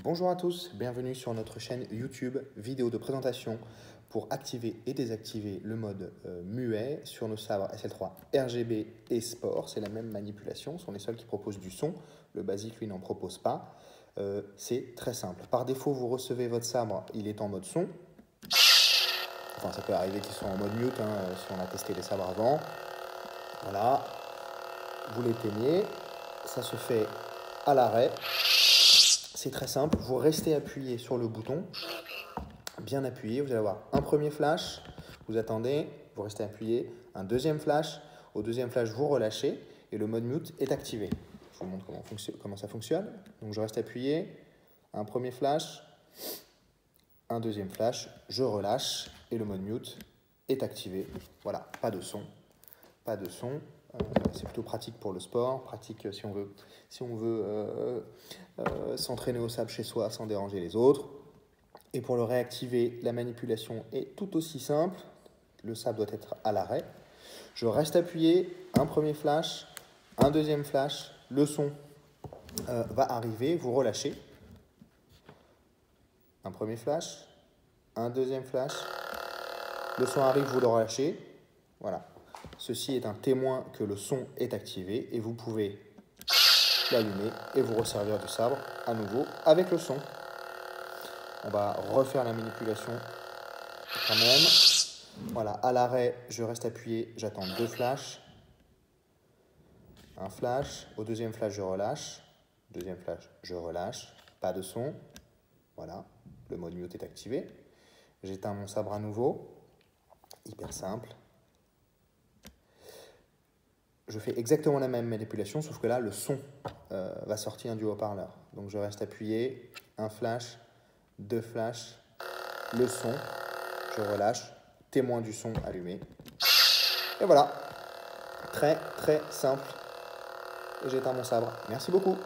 Bonjour à tous, bienvenue sur notre chaîne YouTube vidéo de présentation pour activer et désactiver le mode muet sur nos sabres SL3 RGB et Sport. C'est la même manipulation, ce sont les seuls qui proposent du son. Le basique, lui, n'en propose pas. C'est très simple. Par défaut, vous recevez votre sabre, il est en mode son. Enfin, ça peut arriver qu'il soit en mode mute, si on a testé les sabres avant. Voilà, vous l'éteignez, ça se fait à l'arrêt. C'est très simple, vous restez appuyé sur le bouton, bien appuyé, vous allez avoir un premier flash, vous attendez, vous restez appuyé, un deuxième flash, au deuxième flash vous relâchez et le mode mute est activé. Je vous montre comment ça fonctionne. Donc je reste appuyé, un premier flash, un deuxième flash, je relâche et le mode mute est activé. Voilà, pas de son, pas de son. C'est plutôt pratique pour le sport, pratique si on veut s'entraîner au sable chez soi sans déranger les autres. Et pour le réactiver, la manipulation est tout aussi simple. Le sable doit être à l'arrêt. Je reste appuyé, un premier flash, un deuxième flash, le son va arriver, vous relâchez. Un premier flash, un deuxième flash, le son arrive, vous le relâchez. Voilà. Ceci est un témoin que le son est activé et vous pouvez l'allumer et vous resservir du sabre à nouveau avec le son. On va refaire la manipulation quand même. Voilà, à l'arrêt, je reste appuyé, j'attends deux flashs. Un flash, au deuxième flash, je relâche. Deuxième flash, je relâche. Pas de son. Voilà, le mode mute est activé. J'éteins mon sabre à nouveau. Hyper simple. Je fais exactement la même manipulation, sauf que là, le son va sortir du haut-parleur. Donc je reste appuyé, un flash, deux flashs, le son, je relâche, témoin du son allumé. Et voilà, très très simple. Et j'éteins mon sabre. Merci beaucoup.